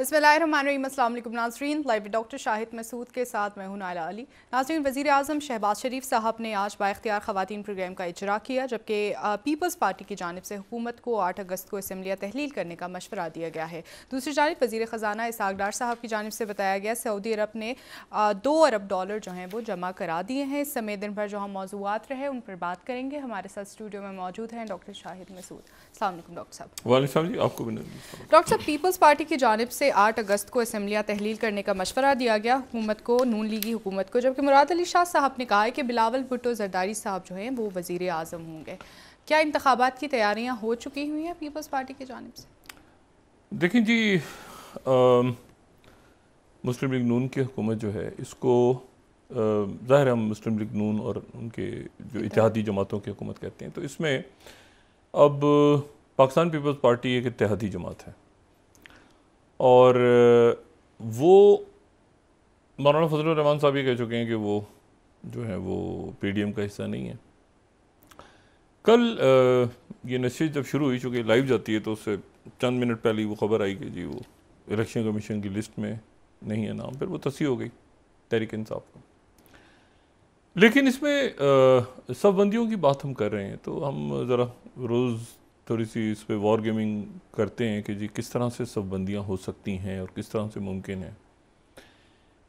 बिस्मिल्लाहिर्रहमानिर्रहीम। अस्सलाम वालेकुम नाज़रीन, लाइव डॉक्टर शाहिद मसूद के साथ मैं हूं नाइला अली। नाज़रीन, वज़ीर आज़म शहबाज शरीफ साहब ने आज बाइख्तियार ख़वातीन प्रोग्राम का इजरा किया, जबकि पीपल्स पार्टी की जानिब से हुकूमत को 8 अगस्त को असम्बलियाँ तहलील करने का मशवरा दिया गया है। दूसरी जानिब वज़ीर ख़जाना इसहाक़ डार साहब की जानिब से बताया गया सऊदी अरब ने $2 अरब जो हैं वो जमा करा दिए हैं। इस समय दिन भर जो हम मौज़ूआत रहे उन पर बात करेंगे। हमारे साथ स्टूडियो में मौजूद हैं डॉक्टर शाहिद मसूद। अस्सलाम वालेकुम डॉक्टर साहब। वालेकुम जी, आपको भी डॉक्टर साहब, पीपल्स पार्टी की जानिब से 8 अगस्त को असम्बलियाँ तहलील करने का मशवरा दिया गया हुकूमत को, नून लीगी हुकूमत को, जबकि मुराद अली शाह साहब ने कहा है कि बिलावल भुट्टो जरदारी साहब जो हैं वो वज़ीर आज़म होंगे। क्या इंतखाबात की तैयारियाँ हो चुकी हुई हैं पीपल्स पार्टी की जानिब से? देखें जी, मुस्लिम लीग नून की हुकूमत जो है इसको ज़ाहिर हम मुस्लिम लीग नून और उनके जो इत्तेहादी जमातों की हुकूमत कहते हैं, तो इसमें अब पाकिस्तान पीपल्स पार्टी एक इत्तेहादी जमात है और वो मौलाना फजलुर रहमान साहब ये कह चुके हैं कि वो जो है वो पीडीएम का हिस्सा नहीं है। कल ये नशीद जब शुरू हुई, चूँकि लाइव जाती है तो उससे चंद मिनट पहले वो खबर आई कि जी वो इलेक्शन कमीशन की लिस्ट में नहीं है नाम, फिर वो तस्दीक हो गई तहरीक इंसाफ को। लेकिन इसमें सब बंदियों की बात हम कर रहे हैं तो हम ज़रा रोज़ थोड़ी सी इस पर वॉर गेमिंग करते हैं कि जी किस तरह से सब बंदियाँ हो सकती हैं और किस तरह से मुमकिन है।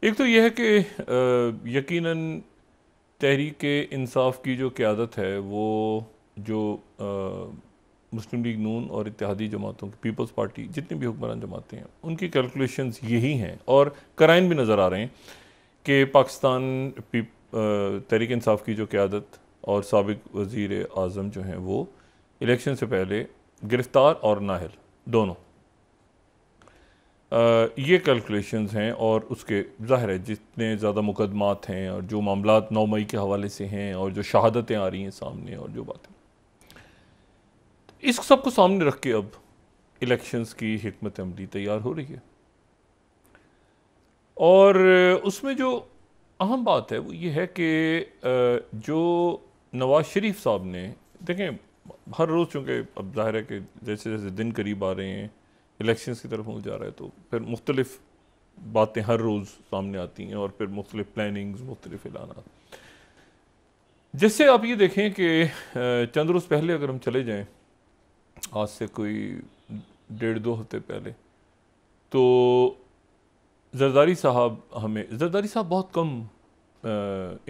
एक तो यह है कि यकीनन तहरीक इंसाफ की जो क़यादत है वो जो मुस्लिम लीग नून और इत्तेहादी जमातों की पीपल्स पार्टी जितनी भी हुक्मरान जमातें हैं उनकी कैलकुलेशंस यही हैं और कराइन भी नज़र आ रहे हैं कि पाकिस्तान तहरीक इंसाफ की जो क़यादत और साबिक वज़ीर आज़म जो हैं वो इलेक्शन से पहले गिरफ़्तार और नाहल दोनों ये कैलकुलेशंस हैं। और उसके ज़ाहिर है जितने ज़्यादा मुकदमात हैं और जो मामलात 9 मई के हवाले से हैं और जो शहादतें आ रही हैं सामने और जो बातें, इस सब को सामने रख के अब इलेक्शंस की हिकमत अमली तैयार हो रही है। और उसमें जो अहम बात है वो ये है कि जो नवाज़ शरीफ साहब ने, देखें हर रोज़ चूँकि अब ज़ाहिर है कि जैसे जैसे दिन करीब आ रहे हैं इलेक्शंस की तरफ हो जा रहा है तो फिर मुख्तलिफ़ बातें हर रोज़ सामने आती हैं और फिर मुख्तलिफ़ प्लानिंग्स, मुख्तलिफ़ ऐलानात। जैसे आप ये देखें कि चंद रोज़ पहले अगर हम चले जाएँ, आज से कोई 1.5-2 हफ्ते पहले, तो जरदारी साहब बहुत कम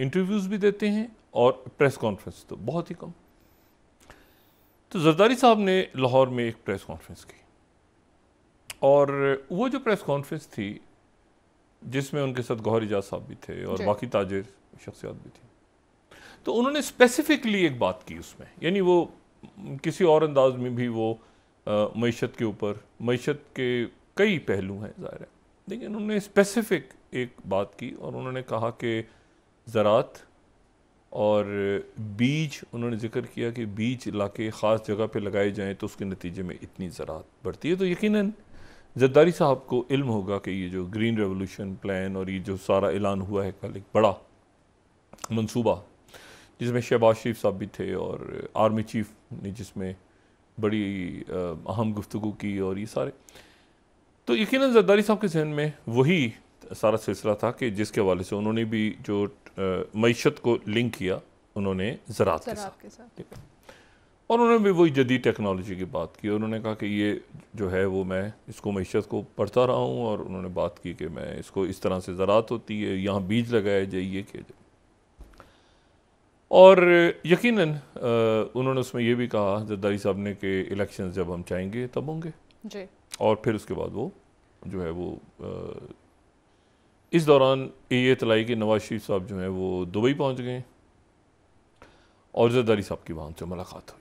इंटरव्यूज़ भी देते हैं और प्रेस कॉन्फ्रेंस तो बहुत ही कम। तो जरदारी साहब ने लाहौर में एक प्रेस कॉन्फ्रेंस की और वो जो प्रेस कॉन्फ्रेंस थी जिसमें उनके साथ गौहर इजाज़ साहब भी थे और बाकी ताजिर शख्सियात भी थी, तो उन्होंने स्पेसिफिकली एक बात की उसमें, यानी वो किसी और अंदाज में भी वो मईशत के ऊपर, मईशत के कई पहलू हैं ज़ाहिर है, लेकिन उन्होंने स्पेसिफिक एक बात की और उन्होंने कहा कि ज़राअत और बीज, उन्होंने जिक्र किया कि बीज लाके ख़ास जगह पे लगाए जाएं तो उसके नतीजे में इतनी ज़राअत बढ़ती है। तो यकीनन जरदारी साहब को इल्म होगा कि ये जो ग्रीन रेवोल्यूशन प्लान और ये जो सारा ऐलान हुआ है कल, एक बड़ा मंसूबा जिसमें शहबाज शरीफ साहब भी थे और आर्मी चीफ ने जिसमें बड़ी अहम गुफ्तगू की और ये सारे, तो यकीनन जरदारी साहब के जहन में वही सारा सिलसिला था कि जिसके हवाले से उन्होंने भी जो मईशत को लिंक किया उन्होंने ज़राअत के साथ, ठीक है, और उन्होंने भी वही जदीद टेक्नोलॉजी की बात की। उन्होंने कहा कि ये जो है वो मैं इसको मईशत को पढ़ता रहा हूँ और उन्होंने बात की कि मैं इसको इस तरह से ज़राअत होती है, यहाँ बीज लगाया जाए, ये किया जाए। और यकीनन उन्होंने उसमें ये भी कहा जरदारी साहब ने कि इलेक्शन जब हम चाहेंगे तब होंगे जी। और फिर उसके बाद वो जो है वो इस दौरान ये इतलाई कि नवाज शरीफ साहब जो हैं वो दुबई पहुंच गए और जरदारी साहब की वहाँ से मुलाकात हुई।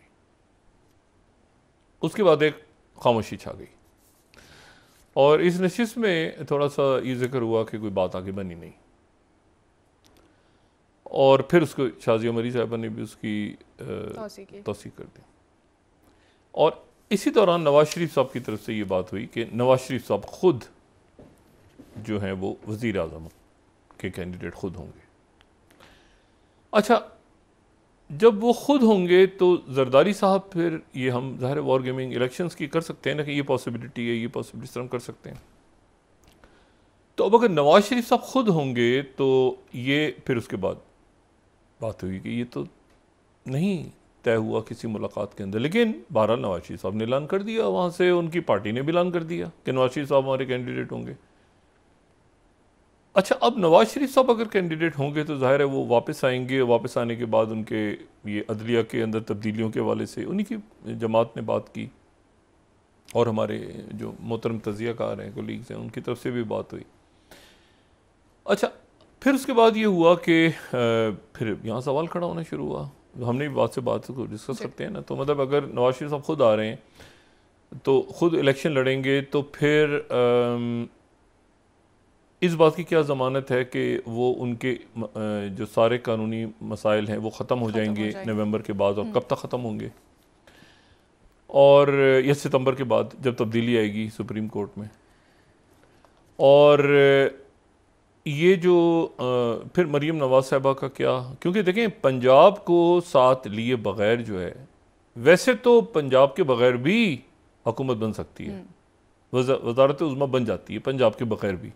उसके बाद एक खामोशी छा गई और इस नशिस्त में थोड़ा सा ये जिक्र हुआ कि कोई बात आगे बनी नहीं और फिर उसको शाजिया मरी साहबा ने भी उसकी तौसीक कर दी। और इसी दौरान नवाज शरीफ साहब की तरफ से ये बात हुई कि नवाज शरीफ साहब खुद जो हैं वो वज़ीर आज़म के कैंडिडेट खुद होंगे। अच्छा, जब वो खुद होंगे तो जरदारी साहब फिर ये हम ज़ाहिर वॉर गेमिंग इलेक्शंस की कर सकते हैं ना कि ये पॉसिबिलिटी है, ये पॉसिबिलिटी हम कर सकते हैं। तो अब अगर नवाज शरीफ साहब खुद होंगे तो ये फिर उसके बाद बात हुई कि ये तो नहीं तय हुआ किसी मुलाकात के अंदर, लेकिन बहरहाल नवाज शरीफ साहब ने ऐलान कर दिया, वहाँ से उनकी पार्टी ने भी ऐलान कर दिया कि नवाज शरीफ साहब हमारे कैंडिडेट होंगे। अच्छा, अब नवाज शरीफ साहब अगर कैंडिडेट होंगे तो जाहिर है वो वापस आएंगे, वापस आने के बाद उनके ये अदलिया के अंदर तब्दीलियों के हवाले से उन्हीं की जमात ने बात की और हमारे जो मोहतरम तजियाकार हैं, कोलीग्स हैं, उनकी तरफ से भी बात हुई। अच्छा, फिर उसके बाद ये हुआ कि फिर यहाँ सवाल खड़ा होना शुरू हुआ, हमने भी बात को डिस्कस करते हैं ना, तो मतलब अगर नवाज शरीफ साहब खुद आ रहे हैं तो खुद इलेक्शन लड़ेंगे तो फिर इस बात की क्या ज़मानत है कि वो उनके जो सारे कानूनी मसाइल हैं वो ख़त्म हो जाएंगे नवंबर के बाद, और कब तक ख़त्म होंगे, और या सितंबर के बाद जब तब्दीली आएगी सुप्रीम कोर्ट में। और ये जो फिर मरीम नवाज साहबा का क्या, क्योंकि देखें पंजाब को साथ लिए बग़ैर जो है, वैसे तो पंजाब के बग़ैर भी हुकूमत बन सकती है, वज़ारत उज़्मा बन जाती है पंजाब के बग़ैर भी,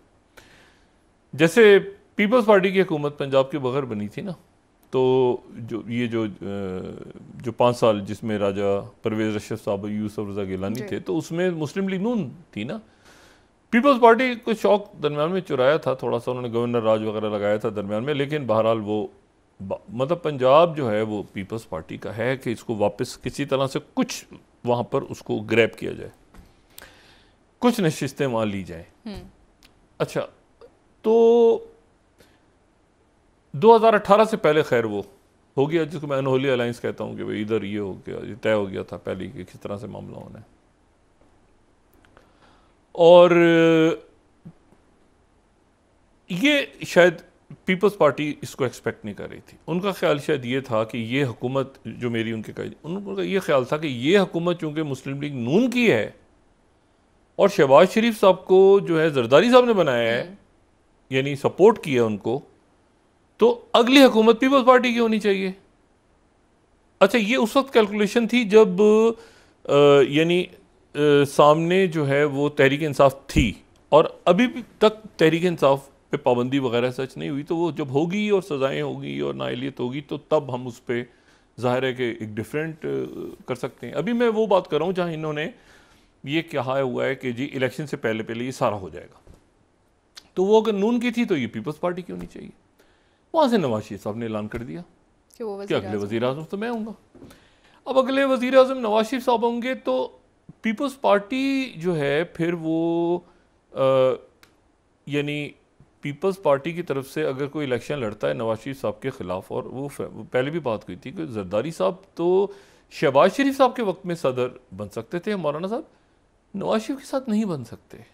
जैसे पीपल्स पार्टी की हुकूमत पंजाब के बग़ैर बनी थी ना। तो जो 5 साल जिसमें राजा परवेज़ रशीद साहब, यूसुफ रज़ा गिलानी थे, तो उसमें मुस्लिम लीग नून थी ना। पीपल्स पार्टी को शौक दरमियान में चुराया था थोड़ा सा, उन्होंने गवर्नर राज वगैरह लगाया था दरमियान में, लेकिन बहरहाल वो मतलब पंजाब जो है वो पीपल्स पार्टी का है कि इसको वापस किसी तरह से कुछ वहाँ पर उसको ग्रैब किया जाए, कुछ नशिस्तें वहाँ ली जाए। अच्छा, तो 2018 से पहले खैर वो हो गया जिसको मैं अनहोली अलायंस कहता हूँ कि भाई इधर ये हो गया, ये तय हो गया था पहले कि किस तरह से मामला होना है। और ये शायद पीपल्स पार्टी इसको एक्सपेक्ट नहीं कर रही थी, उनका ख्याल शायद ये था कि ये हुकूमत जो मेरी उनके उनका ये ख्याल था कि ये हुकूमत चूँकि मुस्लिम लीग नून की है और शहबाज शरीफ साहब को जो है जरदारी साहब ने बनाया है, यानी सपोर्ट किया उनको, तो अगली हुकूमत पीपल्स पार्टी की होनी चाहिए। अच्छा, ये उस वक्त कैलकुलेशन थी जब यानी सामने जो है वो तहरीक इंसाफ थी, और अभी तक तहरीक इंसाफ पे पाबंदी वगैरह सच नहीं हुई, तो वो जब होगी और सज़ाएं होगी और नाअहलियत होगी तो तब हम उस पर ज़ाहिर है कि एक डिफरेंट कर सकते हैं। अभी मैं वो बात कर रहा हूँ जहाँ इन्होंने ये कहा हुआ है कि जी इलेक्शन से पहले पहले ये सारा हो जाएगा, तो वो अगर नून की थी तो ये पीपल्स पार्टी की होनी चाहिए। वहाँ से नवाज शरीफ साहब ने ऐलान कर दिया कि अगले वज़ीर आज़म तो मैं हूँगा। अब अगले वज़ीर आज़म नवाज शरीफ साहब होंगे तो पीपल्स पार्टी जो है फिर वो यानी पीपल्स पार्टी की तरफ से अगर कोई इलेक्शन लड़ता है नवाज शरीफ साहब के ख़िलाफ़, और वो पहले भी बात हुई थी कि जरदारी साहब तो शहबाज शरीफ साहब के वक्त में सदर बन सकते थे, मौलाना साहब नवाज शरीफ के साथ नहीं बन सकते।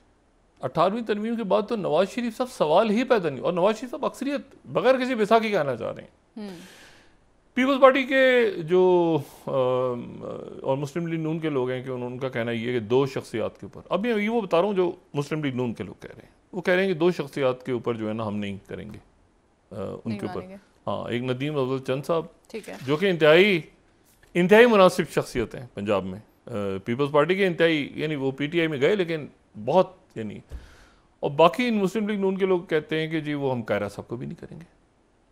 18वीं तरमीम के बाद तो नवाज शरीफ साहब सवाल ही पैदा नहीं, और नवाज शरीफ साहब अक्सरियत बगैर किसी बैसाखी कहना चाह रहे हैं। पीपल्स पार्टी के जो और मुस्लिम लीग नून के लोग हैं कि उनका कहना ये है कि 2 शख्सियात के ऊपर, अब ये वो बता रहा हूँ जो मुस्लिम लीग नून के लोग कह रहे हैं, वो कह रहे हैं कि 2 शख्सियात के ऊपर जो है ना हम नहीं करेंगे उनके ऊपर। हाँ, एक नदीम अफजल चंद साहब जो कि इंतहाई मुनासिब शख्सियत हैं पंजाब में, पीपल्स पार्टी के इंतहाई, यानी वो PTI में गए लेकिन बहुत यानी, और बाकी मुस्लिम लीग नून के लोग कहते हैं कि जी वो हम कायरा साहब को भी नहीं करेंगे।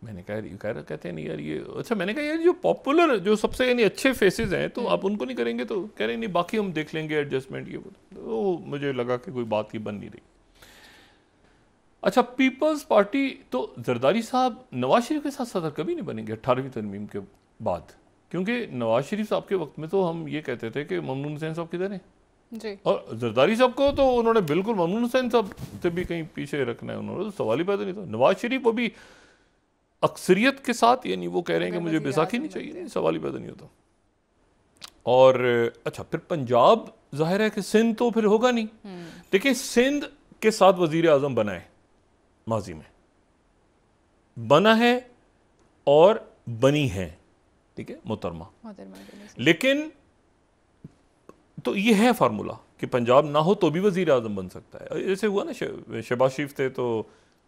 मैंने कहा कायरा कहते हैं नहीं यार ये, अच्छा मैंने कहा यार जो पॉपुलर जो सबसे यानी अच्छे फेसेस हैं तो आप उनको नहीं करेंगे, तो कह रहे नहीं बाकी हम देख लेंगे एडजस्टमेंट, ये तो मुझे लगा कि कोई बात ही बन नहीं रही। अच्छा, पीपल्स पार्टी तो जरदारी साहब नवाज शरीफ के साथ सदर कभी नहीं बनेंगे 18वीं तरमीम के बाद, क्योंकि नवाज शरीफ साहब के वक्त में तो हम ये कहते थे कि ममनून हुसैन साहब किधर हैं जी, और जरदारी साहब को तो उन्होंने बिल्कुल ममनून हुसैन साहब से भी कहीं पीछे रखना है, उन्होंने तो सवाल ही पैदा नहीं था। नवाज शरीफ वो भी अक्सरियत के साथ, यानी वो कह रहे हैं कि मुझे बैसाखी नहीं चाहिए, सवाल ही पैदा नहीं होता। और अच्छा, फिर पंजाब जाहिर है कि सिंध तो फिर होगा नहीं। देखिए सिंध के साथ वजीर आजम बना है, माजी में बना है और बनी है, ठीक है मोहतरमा, लेकिन तो ये है फार्मूला कि पंजाब ना हो तो भी वजीर आजम बन सकता है। जैसे हुआ ना शहबाज शरीफ थे तो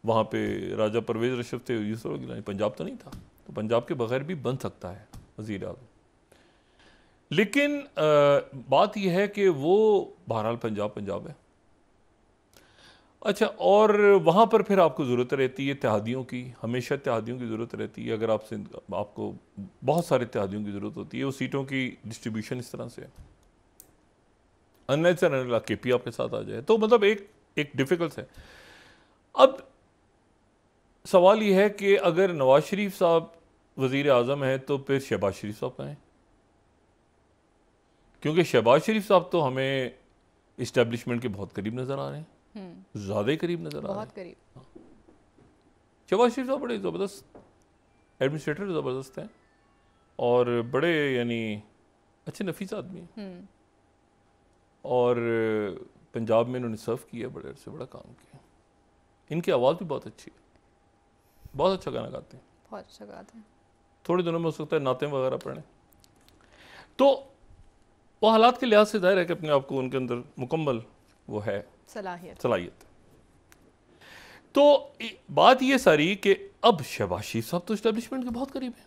वहाँ पे राजा परवेज़ रशीद थे, यूसुफ गिलानी, पंजाब तो नहीं था, तो पंजाब के बगैर भी बन सकता है वजीर आजम। लेकिन बात यह है कि वो बहरहाल पंजाब है। अच्छा, और वहाँ पर फिर आपको ज़रूरत रहती है इत्तेहादियों की, हमेशा इत्तेहादियों की ज़रूरत रहती है। अगर आपको बहुत सारे इत्तेहादियों की ज़रूरत होती है। वो सीटों की डिस्ट्रीब्यूशन इस तरह से है, अननेचुरल केपी आपके साथ आ जाए तो मतलब एक डिफिकल्ट है। अब सवाल यह है कि अगर नवाज शरीफ साहब वज़ीर आज़म है तो फिर शहबाज शरीफ साहब कहाँ हैं? क्योंकि शहबाज शरीफ साहब तो हमें इस्टेब्लिशमेंट के बहुत करीब नज़र आ रहे हैं, ज़्यादा ही करीब नज़र आ रहे हैं। बहुत करीब। शहबाज शरीफ साहब बड़े ज़बरदस्त एडमिनिस्ट्रेटर, ज़बरदस्त हैं और बड़े यानी अच्छे नफीस आदमी हैं और पंजाब में इन्होंने सर्व किया, बड़े अरसे बड़ा काम किया। इनकी आवाज़ भी बहुत अच्छी है, बहुत अच्छा गाना गाते हैं, बहुत अच्छा गाते हैं। थोड़े दिनों में हो सकता है नाते वगैरह पढ़ें। तो वो हालात के लिहाज से जाहिर है कि अपने आप को उनके अंदर मुकम्मल वो है सलाहियत। तो बात ये सारी कि अब शहबाज शरीफ साहब तो इस्टेब्लिशमेंट के बहुत करीब हैं।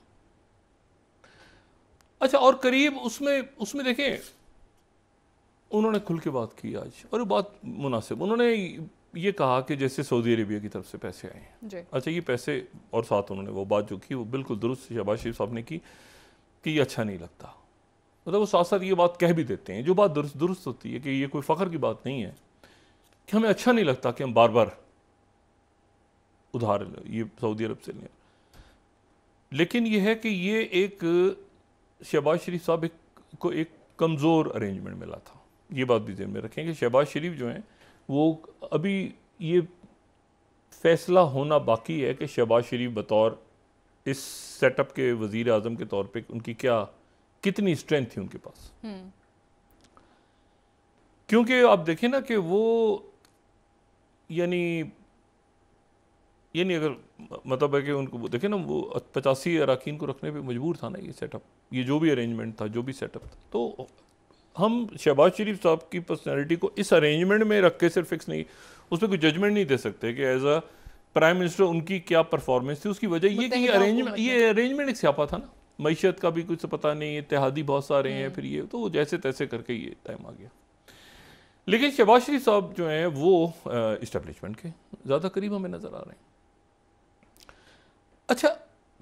अच्छा, और करीब उसमें देखें उन्होंने खुल के बात की आज, और बात मुनासिब। उन्होंने ये कहा कि जैसे सऊदी अरेबिया की तरफ से पैसे आए हैं। अच्छा, ये पैसे और साथ उन्होंने वो बात जो की वो बिल्कुल दुरुस्त शहबाज शरीफ साहब ने की कि ये अच्छा नहीं लगता। मतलब वो साथ साथ ये बात कह भी देते हैं, जो बात दुरुस्त होती है कि ये कोई फ़ख्र की बात नहीं है कि हमें अच्छा नहीं लगता कि हम बार बार उधार ये सऊदी अरब से लें। लेकिन ये है कि ये एक शहबाज शरीफ साहब को एक कमज़ोर अरेंजमेंट मिला था। ये बात भी ध्यान में रखें कि शहबाज शरीफ जो हैं वो अभी ये फैसला होना बाकी है कि शहबाज शरीफ बतौर इस सेटअप के वज़ीर आज़म के तौर पे उनकी कितनी स्ट्रेंथ थी उनके पास। क्योंकि आप देखें ना कि वो यानी अगर मतलब है कि उनको देखें ना, वो 85 अरकान को रखने पे मजबूर था ना ये सेटअप, ये जो भी अरेंजमेंट था, जो भी सेटअप था। तो हम शहबाज शरीफ साहब की पर्सनैलिटी को इस अरेंजमेंट में रख के सिर्फ फिक्स नहीं, उस पर कोई जजमेंट नहीं दे सकते कि एज अ प्राइम मिनिस्टर उनकी क्या परफॉर्मेंस थी। उसकी वजह ये कि ये अरेंजमेंट एक स्यापा था ना, मईशत का भी कुछ पता नहीं, इत्तेहादी बहुत सारे हैं, फिर ये तो जैसे तैसे करके ये टाइम आ गया। लेकिन शहबाज शरीफ साहब जो हैं वो इस्टेब्लिशमेंट के ज़्यादा करीब हमें नज़र आ रहे हैं। अच्छा,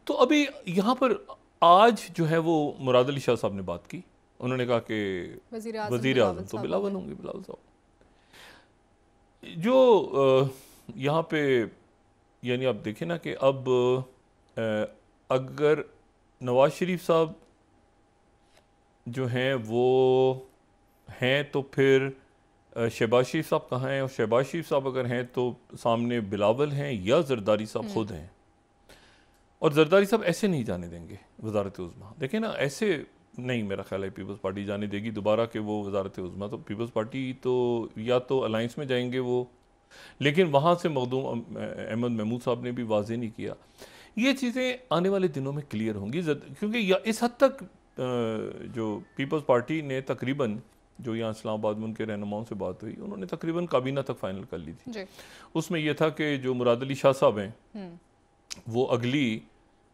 तो अभी यहाँ पर आज जो है वो मुराद अली शाह साहब ने बात की। उन्होंने कहा कि वज़ीर आज़म तो बिलावल होंगे, बिलावल साहब। जो यहाँ पे यानी आप देखें ना कि अब अगर नवाज शरीफ साहब जो हैं वो हैं तो फिर शहबाज शरीफ साहब कहाँ हैं, और शहबाज शरीफ साहब अगर हैं तो सामने बिलावल हैं या जरदारी साहब खुद हैं। और जरदारी साहब ऐसे नहीं जाने देंगे वजारत उज़्मा। देखें ना, ऐसे नहीं मेरा ख्याल है पीपल्स पार्टी जाने देगी दोबारा कि वो वजारत उज़्मा। तो पीपल्स पार्टी तो या तो अलाइंस में जाएंगे वो, लेकिन वहाँ से मखदूम अहमद महमूद साहब ने भी वाज़ेह नहीं किया। ये चीज़ें आने वाले दिनों में क्लियर होंगी, क्योंकि इस हद तक जो पीपल्स पार्टी ने तकरीबन जो यहाँ इस्लामाबाद में उनके रहनुमाओं से बात हुई, उन्होंने तकरीबन काबीना तक फाइनल कर ली थी। उसमें यह था कि जो मुराद अली शाह साहब हैं वो अगली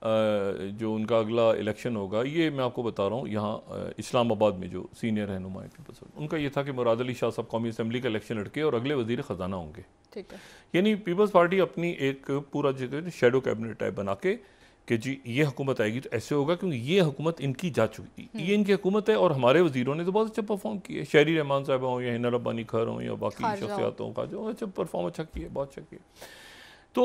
जो उनका अगला इलेक्शन होगा, ये मैं आपको बता रहा हूँ यहाँ इस्लामाबाद में जो सीनियर रहनुमा है पीपल्स, उनका ये था कि मुराद अली शाह साहब कौमी असम्बली का इलेक्शन लड़के और अगले वज़ीर ख़जाना होंगे। ठीक है, यानी पीपल्स पार्टी अपनी एक पूरा जगह शेडो कैबिनेट टाइप बना के कि जी ये हुकूमत आएगी तो ऐसे होगा, क्योंकि ये हुकूमत इनकी जा चुकी, ये इनकी हुकूमत है और हमारे वज़ीरों ने तो बहुत अच्छा परफॉर्म किया। शहरी रहमान साहब हों या हिना रब्बानी खर हों या बाकी शख्सियातों का जो अच्छा परफॉर्म अच्छा किया, बहुत अच्छा किया। तो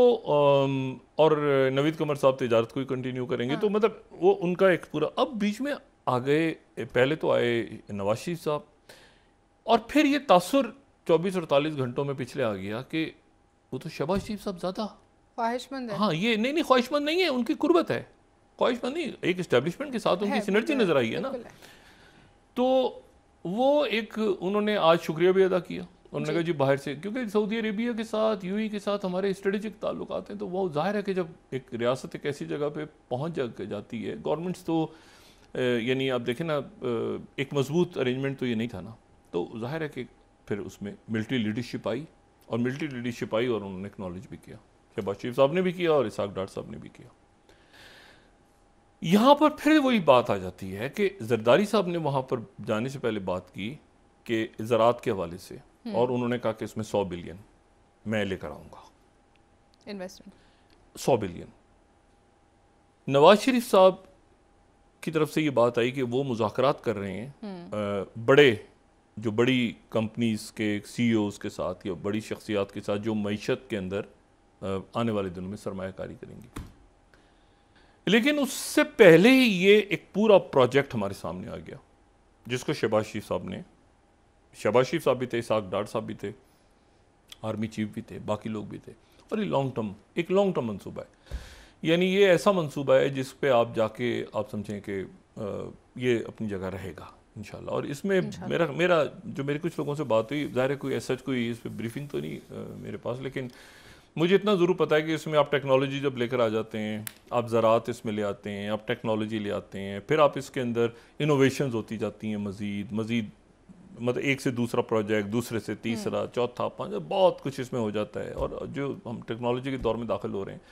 और नवीद कमर साहब तिजारत को ही कंटिन्यू करेंगे। तो मतलब वो उनका एक पूरा, अब बीच में आ गए, पहले तो आए नवाज शरीफ साहब, और फिर ये तासुर 24-48 घंटों में पिछले आ गया कि वो तो शहबाज शरीफ साहब ज़्यादा ख्वाहिशमंद है। हाँ, ये नहीं ख्वाहिशमंद नहीं है, उनकी कुर्बत है, ख्वाहिशमंद नहीं, एक इस्टेब्लिशमेंट के साथ उनकी सिनर्जी नजर आई है ना। तो वो एक उन्होंने आज शुक्रिया भी अदा किया। उन्होंने कहा जी बाहर से, क्योंकि सऊदी अरेबिया के साथ यूएई के साथ हमारे स्ट्रेटेजिक ताल्लुकात हैं, तो वो जाहिर है कि जब एक रियासत एक ऐसी जगह पे पहुंच जाती है, गवर्नमेंट्स तो यानी आप देखें ना एक मजबूत अरेंजमेंट तो ये नहीं था ना, तो जाहिर है कि फिर उसमें मिलिट्री लीडरशिप आई, और मिलिट्री लीडरशिप आई और उन्होंने एक्नॉलेज भी किया, शहबाज शरीफ साहब ने भी किया और इसाक डार साहब ने भी किया। यहाँ पर फिर वही बात आ जाती है कि जरदारी साहब ने वहाँ पर जाने से पहले बात की कि ज़राअत के हवाले से, और उन्होंने कहा कि इसमें 100 बिलियन मैं लेकर आऊँगा इन्वेस्टमेंट 100 बिलियन। नवाज शरीफ साहब की तरफ से ये बात आई कि वो मुज़ाकरात कर रहे हैं बड़े जो बड़ी कंपनीज के सीईओज़ के साथ या बड़ी शख्सियात के साथ जो मईशत के अंदर आने वाले दिनों में सरमायाकारी करेंगी। लेकिन उससे पहले ही ये एक पूरा प्रोजेक्ट हमारे सामने आ गया जिसको शहबाज शरीफ साहब ने, शहबाज शरीफ साहब भी थे, इसाक डार साहब भी थे, आर्मी चीफ भी थे, बाकी लोग भी थे, और ये एक लॉन्ग टर्म मंसूबा है। यानी ये ऐसा मंसूबा है जिस पे आप जाके आप समझें कि ये अपनी जगह रहेगा इंशाल्लाह। और इसमें मेरे कुछ लोगों से बात हुई, ज़ाहिर है कोई ऐसा कोई इस पर ब्रीफिंग तो नहीं मेरे पास, लेकिन मुझे इतना ज़रूर पता है कि इसमें आप टेक्नोलॉजी जब लेकर आ जाते हैं, आप ज़राअत इसमें ले आते हैं, आप टेक्नोलॉजी ले आते हैं, फिर आप इसके अंदर इनोवेशंस होती जाती हैं मज़ीद मतलब एक से दूसरा प्रोजेक्ट, दूसरे से तीसरा, चौथा, पांचवा, बहुत कुछ इसमें हो जाता है। और जो हम टेक्नोलॉजी के दौर में दाखिल हो रहे हैं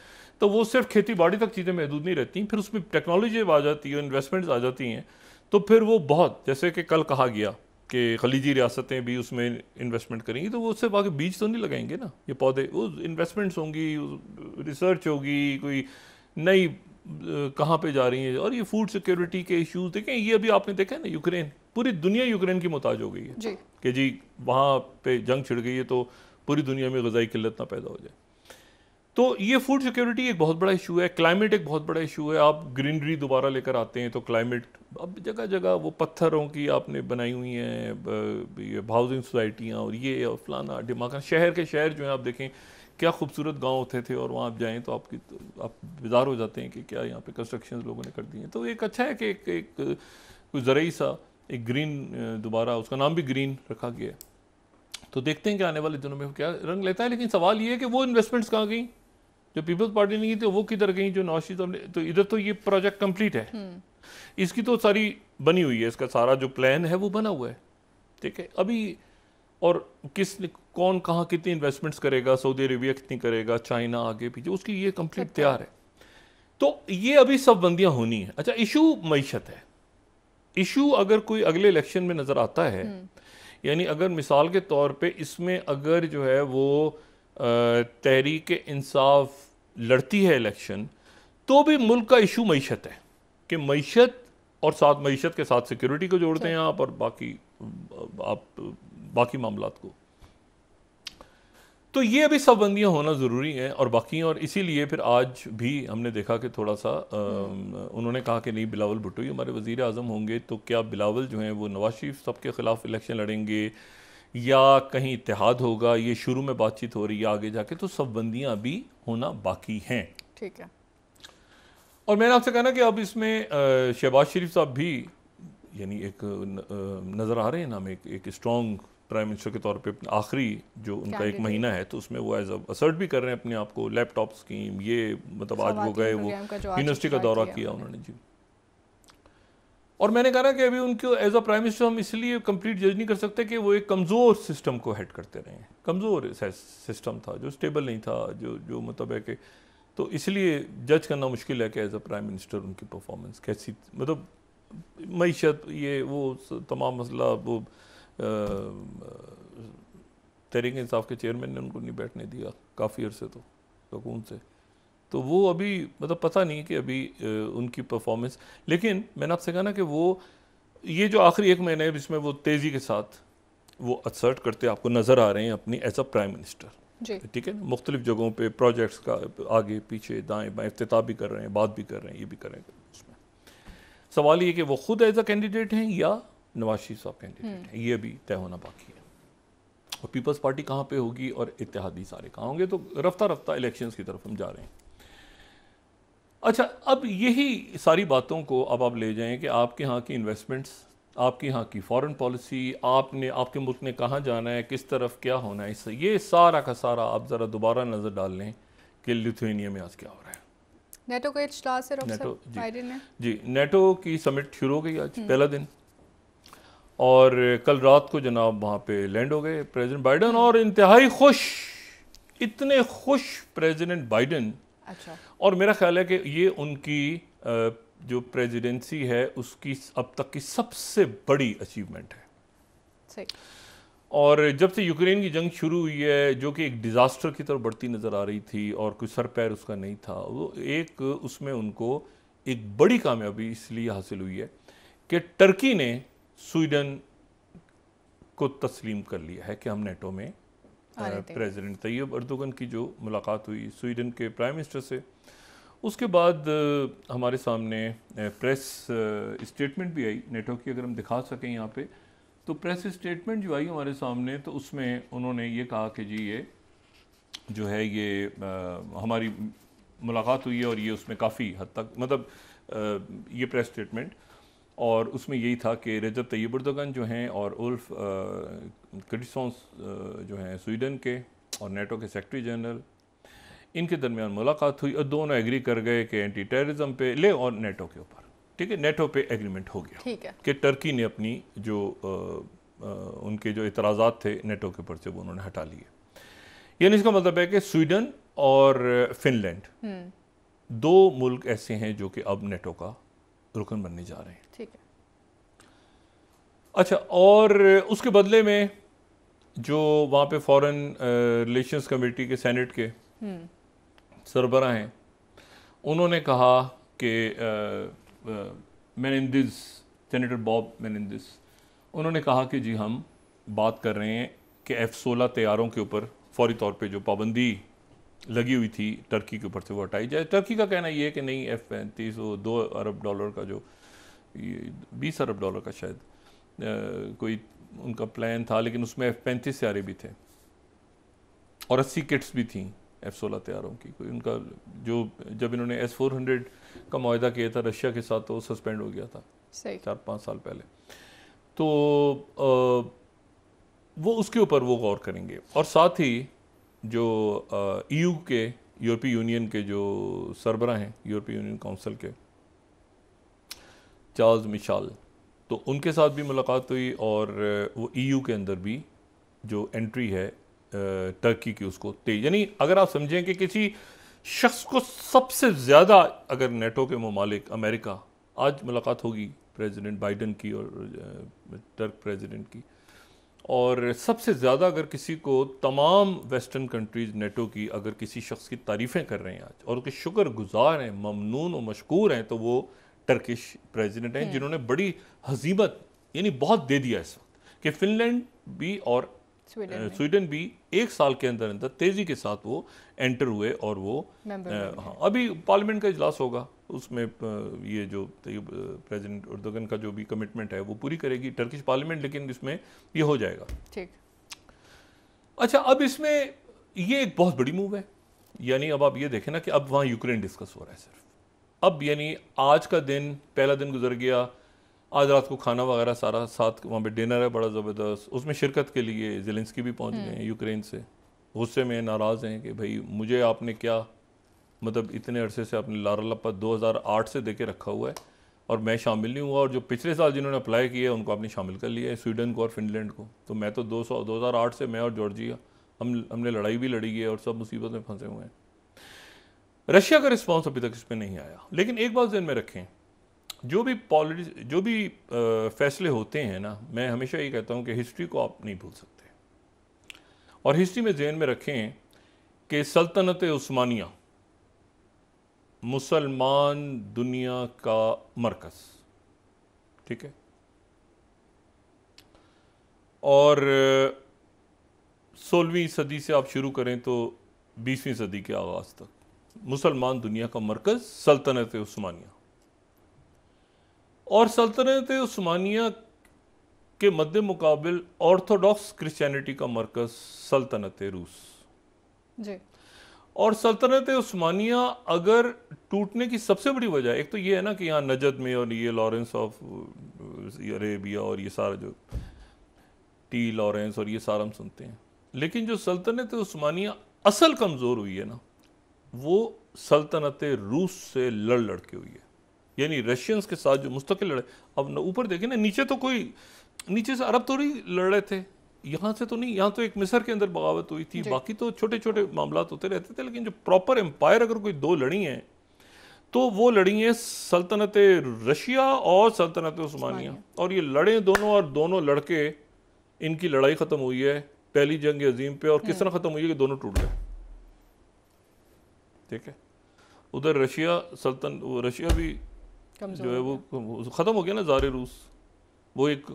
तो वो सिर्फ खेती बाड़ी तक चीज़ें महदूद नहीं रहती, फिर उसमें टेक्नोलॉजी जब आ जाती है, इन्वेस्टमेंट्स आ जाती हैं, तो फिर वो बहुत, जैसे कि कल कहा गया कि खलीजी रियासतें भी उसमें इन्वेस्टमेंट करेंगी, तो वो सिर्फ आगे बीज तो नहीं लगाएंगे ना, ये पौधे, वो इन्वेस्टमेंट्स होंगी, रिसर्च होगी, कोई नई कहाँ पे जा रही है। और ये फूड सिक्योरिटी के इश्यूज देखें, ये अभी आपने देखा है ना, यूक्रेन, पूरी दुनिया यूक्रेन की मोहताज हो गई है कि जी वहाँ पे जंग छिड़ गई है तो पूरी दुनिया में ग़िज़ाई किल्लत ना पैदा हो जाए। तो ये फूड सिक्योरिटी एक बहुत बड़ा इशू है, क्लाइमेट एक बहुत बड़ा इशू है। आप ग्रीनरी दोबारा लेकर आते हैं तो क्लाइमेट, अब जगह जगह वो पत्थरों की आपने बनाई हुई हैं हाउसिंग सोसाइटियाँ और ये और फलाना ढिमाका, शहर के शहर जो है आप देखें क्या खूबसूरत गांव होते थे, और वहाँ आप जाएँ तो आप बेजार हो जाते हैं कि क्या यहाँ पे कंस्ट्रक्शन लोगों ने कर दी हैं। तो एक अच्छा है कि एक कोई ज़रूरी सा एक ग्रीन दोबारा, उसका नाम भी ग्रीन रखा गया है। तो देखते हैं कि आने वाले दिनों में क्या रंग लेता है। लेकिन सवाल ये है कि वो इन्वेस्टमेंट्स कहाँ गई जो पीपल्स पार्टी ने की थी, वो किधर गई जो नवाज शरीफ ने। तो इधर तो ये प्रोजेक्ट कंप्लीट है, इसकी तो सारी बनी हुई है, इसका सारा जो प्लान है वो बना हुआ है, ठीक है। अभी और कौन कहाँ कितनी इन्वेस्टमेंट्स करेगा, सऊदी अरेबिया कितनी करेगा, चाइना आगे पीछे, उसकी ये कंप्लीट तैयार है। तो ये अभी सब बंदियां होनी है। अच्छा, इशू मईशत है। इशू अगर कोई अगले इलेक्शन में नज़र आता है, यानी अगर मिसाल के तौर पे इसमें अगर जो है वो तहरीक इंसाफ लड़ती है इलेक्शन, तो भी मुल्क का इशू मईशत है कि मईशत और साथ मईशत के साथ सिक्योरिटी को जोड़ते हैं आप, और बाकी मामलात को। तो ये अभी सब बंदियाँ होना ज़रूरी हैं और बाकी, और इसीलिए फिर आज भी हमने देखा कि थोड़ा सा उन्होंने कहा कि नहीं, बिलावल भुट्टो ही हमारे वज़ीर आज़म होंगे। तो क्या बिलावल जो हैं वो नवाज शरीफ साहब के ख़िलाफ़ इलेक्शन लड़ेंगे या कहीं इत्तेहाद होगा, ये शुरू में बातचीत हो रही है, आगे जाके तो सब बंदियाँ अभी होना बाकी हैं। ठीक है। और मैंने आपसे कहा ना कि अब इसमें शहबाज शरीफ साहब भी यानी एक नज़र आ रहे हैं ना, हम एक स्ट्रॉन्ग प्राइम मिनिस्टर के तौर पे आखिरी जो उनका एक महीना है तो उसमें वो एज असर्ट भी कर रहे हैं अपने आप को। लैपटॉप स्कीम, ये मतलब आज वो गए, वो यूनिवर्सिटी का दौरा किया उन्होंने जी। और मैंने कहा ना कि अभी उनको एज अ प्राइम मिनिस्टर हम इसलिए कंप्लीट जज नहीं कर सकते कि वो एक कमज़ोर सिस्टम को हेड करते रहे हैं। कमज़ोर सिस्टम था जो स्टेबल नहीं था, जो मतलब है कि, तो इसलिए जज करना मुश्किल है कि एज अ प्राइम मिनिस्टर उनकी परफॉर्मेंस कैसी, मतलब मईशत, ये वो तमाम मसला, वो तहरीक इंसाफ के चेयरमैन ने उनको नहीं बैठने दिया काफ़ी अरसे, तो सुकून से, तो वो अभी मतलब पता नहीं कि अभी उनकी परफॉर्मेंस। लेकिन मैंने आपसे कहा ना कि वो ये जो आखिरी एक महीने है इसमें वो तेज़ी के साथ वो असर्ट करते आपको नज़र आ रहे हैं अपनी एज अ प्राइम मिनिस्टर, ठीक है ना। मुख्तलिफ जगहों पे प्रोजेक्ट्स का आगे पीछे दाएँ बाएँ इफ्तिताह भी कर रहे हैं, बात भी कर रहे हैं, ये भी कर रहे हैं। उसमें सवाल ये कि वो खुद एज अ कैंडिडेट हैं या नवाज शरीफ साहब कैंडिडेट हैं, ये अभी तय होना बाकी है। और पीपल्स पार्टी कहाँ पे होगी और इत्तेहादी सारे कहाँ होंगे, तो रफ्ता रफ्ता इलेक्शंस की तरफ हम जा रहे हैं। अच्छा, अब यही सारी बातों को अब आप ले जाएं कि आपके यहाँ की इन्वेस्टमेंट्स, आपके यहाँ की फॉरेन पॉलिसी, आपके मुल्क ने कहाँ जाना है, किस तरफ क्या होना है, इससे ये सारा का सारा आप ज़रा दोबारा नज़र डाल लें कि लिथुआनिया में आज क्या हो रहा है। नेटो का इजलास है नेटो बाइडेन जी, नेटो की समिट शुरू हो गई आज पहला दिन, और कल रात को जनाब वहाँ पे लैंड हो गए प्रेसिडेंट बाइडेन, और इंतहाई खुश, इतने खुश प्रेसिडेंट बाइडेन। अच्छा। और मेरा ख्याल है कि ये उनकी जो प्रेसिडेंसी है उसकी अब तक की सबसे बड़ी अचीवमेंट है। सही। और जब से यूक्रेन की जंग शुरू हुई है, जो कि एक डिज़ास्टर की तरफ बढ़ती नज़र आ रही थी और कोई सर पैर उसका नहीं था, वो एक उसमें उनको एक बड़ी कामयाबी इसलिए हासिल हुई है कि टर्की ने स्वीडन को तस्लीम कर लिया है कि हम नेटो में प्रेसिडेंट तैयब अर्दोगन की जो मुलाकात हुई स्वीडन के प्राइम मिनिस्टर से, उसके बाद हमारे सामने प्रेस स्टेटमेंट भी आई नेटो की, अगर हम दिखा सकें यहाँ पे, तो प्रेस स्टेटमेंट जो आई हमारे सामने, तो उसमें उन्होंने ये कहा कि जी ये जो है ये हमारी मुलाकात हुई है और ये उसमें काफ़ी हद तक मतलब ये प्रेस स्टेटमेंट, और उसमें यही था कि रजब तैयब अर्दोगन जो हैं और उल्फ क्रिस्टोन्स जो हैं स्वीडन के और नेटो के सेक्रेटरी जनरल, इनके दरमियान मुलाकात हुई और दोनों एग्री कर गए कि एंटी टेररिज्म पे ले और नेटो के ऊपर, ठीक है, नेटो पे एग्रीमेंट हो गया, ठीक है, कि टर्की ने अपनी जो उनके जो इतराज़ात थे नेटो के ऊपर से वो उन्होंने हटा लिए। यानी इसका मतलब है कि स्वीडन और फिनलैंड दो मुल्क ऐसे हैं जो कि अब नेटो का रुकन बनने जा रहे हैं, ठीक है। अच्छा, और उसके बदले में जो वहाँ पे फॉरेन रिलेशंस कमेटी के सेनेट के सरबराह हैं, उन्होंने कहा कि मेनेंडिस, सेनेटर बॉब मेनेंडिस, उन्होंने कहा कि जी हम बात कर रहे हैं कि F-16 तैयारों के ऊपर फौरी तौर पे जो पाबंदी लगी हुई थी टर्की के ऊपर से वो हटाई जाए। टर्की का कहना ये है कि नहीं, F-35 वो $2 अरब का जो $20 अरब का शायद कोई उनका प्लान था, लेकिन उसमें F-35 तैयारे भी थे और 80 किट्स भी थी F-16 तैयारों की। कोई उनका जो जब इन्होंने S-400 का मुआहदा किया था रशिया के साथ, तो सस्पेंड हो गया था 4-5 साल पहले, तो वो उसके ऊपर वो गौर करेंगे। और साथ ही जो EU के, यूरोपीय यूनियन के जो सरबराह हैं, यूरोपीय यूनियन काउंसिल के चार्ल्स मिशाल, तो उनके साथ भी मुलाकात हुई और वो EU के अंदर भी जो एंट्री है टर्की की उसको तेज, यानी अगर आप समझें कि किसी शख्स को सबसे ज़्यादा अगर नेटो के ममालिक अमेरिका, आज मुलाकात होगी प्रेसिडेंट बाइडन की और टर्क प्रेसिडेंट की, और सबसे ज़्यादा अगर किसी को तमाम वेस्टर्न कंट्रीज़ नेटो की अगर किसी शख्स की तारीफ़ें कर रहे हैं आज और उसके शुक्रगुजार हैं, ममनून और मशकूर हैं, तो वो टर्किश प्रेसिडेंट हैं, जिन्होंने बड़ी हजीमत यानी बहुत दे दिया इस वक्त कि फिनलैंड भी और स्वीडन भी 1 साल के अंदर अंदर तेज़ी के साथ वो एंटर हुए और वो हाँ, अभी पार्लियामेंट का इजलास होगा, उसमें ये जो प्रेसिडेंट अर्दोगन का जो भी कमिटमेंट है वो पूरी करेगी टर्किश पार्लियामेंट, लेकिन इसमें ये हो जाएगा, ठीक। अच्छा, अब इसमें ये एक बहुत बड़ी मूव है, यानी अब आप ये देखें ना कि अब वहाँ यूक्रेन डिस्कस हो रहा है सिर्फ, अब यानी आज का दिन, पहला दिन गुजर गया, आज रात को खाना वगैरह सारा साथ वहाँ पे डिनर है बड़ा ज़बरदस्त, उसमें शिरकत के लिए ज़ेलेंस्की भी पहुँच गए हैं यूक्रेन से, गुस्से में नाराज़ हैं कि भाई मुझे आपने क्या, मतलब इतने अरसे से आपने लारा लप्पा 2008 से दे के रखा हुआ है और मैं शामिल नहीं हुआ, और जो पिछले साल जिन्होंने अप्लाई किया उनको आपने शामिल कर लिया है, स्वीडन को और फिनलैंड को, तो मैं तो 2008 से मैं और जॉर्जिया हमने लड़ाई भी लड़ी है और सब मुसीबत में फंसे हुए हैं। रशिया का रिस्पॉन्स अभी तक इस पर नहीं आया, लेकिन एक बात ध्यान में रखें, जो भी फैसले होते हैं ना, मैं हमेशा ये कहता हूँ कि हिस्ट्री को आप नहीं भूल सकते, और हिस्ट्री में ध्यान में रखें कि सल्तनत उस्मानिया मुसलमान दुनिया का मरकज़, ठीक है, और 16वीं सदी से आप शुरू करें तो 20वीं सदी के आगाज़ तक मुसलमान दुनिया का मरकज़ सल्तनत उस्मानिया, और सल्तनत उस्मानिया के मद्दे मुकाबिल ऑर्थोडॉक्स क्रिश्चियनिटी का मरकज़ सल्तनत रूस जी। और सल्तनत उस्मानिया अगर टूटने की सबसे बड़ी वजह, एक तो ये है ना कि यहाँ नजद में और ये लॉरेंस ऑफ अरेबिया और ये सारा जो टी लॉरेंस और ये सारा हम सुनते हैं, लेकिन जो सल्तनत उस्मानिया असल कमज़ोर हुई है ना, वो सल्तनत रूस से लड़ के हुई है, यानी रशियंस के साथ जो मुस्तकिल लड़े। अब ऊपर देखें ना, नीचे तो कोई, नीचे से अरब थोड़ी लड़ रहे थे, यहाँ से तो नहीं, यहाँ तो एक मिस्र के अंदर बगावत हुई थी, बाकी तो छोटे छोटे मामला होते रहते थे, लेकिन जो प्रॉपर एम्पायर अगर कोई दो लड़ी हैं तो वो लड़ी हैं सल्तनत रशिया और सल्तनत उस्मानिया, और ये लड़े दोनों, और दोनों लड़के इनकी लड़ाई ख़त्म हुई है पहली जंग अजीम पे, और किस तरह ख़त्म हुई है कि दोनों टूट गए, ठीक है। उधर रशिया रशिया भी जो है वो ख़त्म हो गया ना, ज़ार रूस, वो एक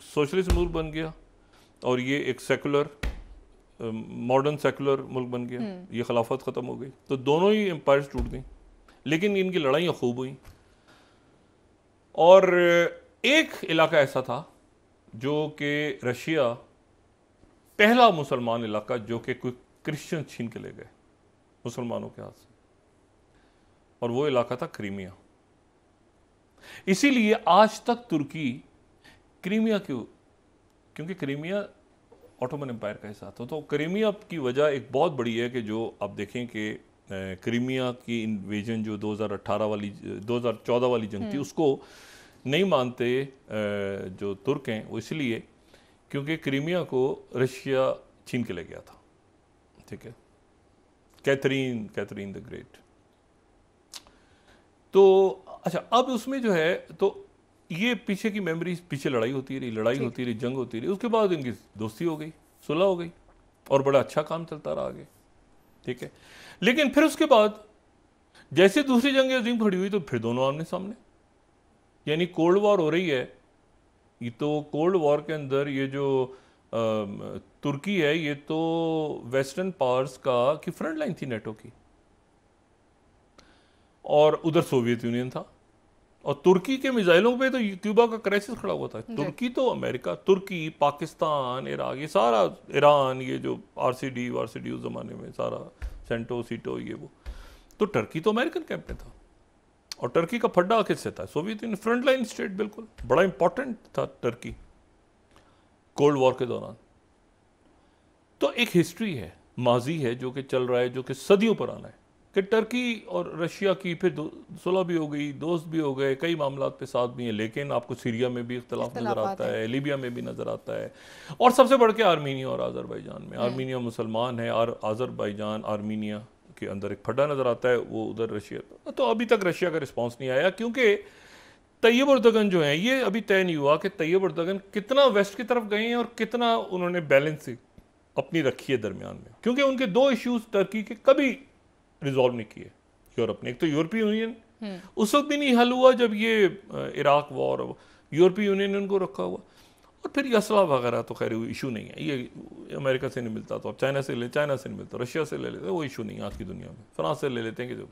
सोशलिस्ट मुल्क बन गया और ये एक सेकुलर मॉडर्न सेकुलर मुल्क बन गया, ये खिलाफत ख़त्म हो गई। तो दोनों ही एम्पायर्स टूट गई, लेकिन इनकी लड़ाइयाँ खूब हुई। और एक इलाका ऐसा था जो कि रशिया पहला मुसलमान इलाका जो कि कोई क्रिश्चियन छीन के ले गए मुसलमानों के हाथ से, और वो इलाका था क्रीमिया। इसीलिए आज तक तुर्की क्रीमिया क्योंकि क्रीमिया ऑटोमन एम्पायर का हिस्सा था, तो क्रीमिया की वजह एक बहुत बड़ी है कि जो आप देखें कि क्रीमिया की इन्वेजन जो 2014 वाली जंग थी उसको नहीं मानते जो तुर्क हैं, वो इसलिए क्योंकि क्रीमिया को रशिया छीन के ले गया था, ठीक है, कैथरीन द ग्रेट। तो अच्छा, अब उसमें जो है तो ये पीछे की मेमोरीज, पीछे लड़ाई होती रही, जंग होती रही, उसके बाद इनकी दोस्ती हो गई, सुलह हो गई और बड़ा अच्छा काम चलता रहा आगे, ठीक है। लेकिन फिर उसके बाद जैसे दूसरी जंग अजीम खड़ी हुई तो फिर दोनों आमने सामने, यानी कोल्ड वॉर हो रही है। ये तो कोल्ड वॉर के अंदर ये जो तुर्की है ये तो वेस्टर्न पावर्स की फ्रंट लाइन थी नेटो की, और उधर सोवियत यूनियन था, और तुर्की के मिसाइलों पे तो क्यूबा का क्राइसिस खड़ा हुआ था। तुर्की तो अमेरिका, तुर्की, पाकिस्तान, इराक, ये सारा, ईरान, ये जो आरसीडी उस जमाने में सारा सेंटो सीटो ये वो, तो टर्की तो अमेरिकन कैंप में था, और टर्की का फड्डा किससे था? Soviet union, front line state, बिल्कुल बड़ा इंपॉर्टेंट था टर्की कोल्ड वॉर के दौरान। तो एक हिस्ट्री है, माजी है जो कि चल रहा है, जो कि सदियों पुराना है, कि टर्की और रशिया की फिर सुलह भी हो गई, दोस्त भी हो गए, कई मामलात पे साथ भी हैं, लेकिन आपको सीरिया में भी इख्तलाफ नज़र आता है, लीबिया में भी नज़र आता है, और सबसे बढ़ के आर्मीनिया और आज़रबाईजान में। आर्मीनिया मुसलमान है और आज़रबाईजान आर्मीनिया के अंदर एक फड्डा नज़र आता है, वो उधर रशिया। तो अभी तक रशिया का रिस्पॉन्स नहीं आया, क्योंकि तैयब अर्दगन जो हैं, ये अभी तय नहीं हुआ कि तैयब अर्दगन कितना वेस्ट की तरफ गए हैं और कितना उन्होंने बैलेंस अपनी रखी है दरमियान में, क्योंकि उनके दो इश्यूज टर्की के कभी रिजॉल्व नहीं किए यूरोप ने। एक तो यूरोपीय यूनियन उस वक्त भी नहीं हल हुआ जब ये इराक वॉर, यूरोपीय यूनियन ने उनको रखा हुआ, और फिर असला वगैरह तो खैर इशू नहीं है, ये अमेरिका से नहीं मिलता तो अब चाइना से नहीं मिलता, रशिया से ले लेते, वो इशू नहीं है आज की दुनिया में। फ्रांस से ले लेते हैं कि जो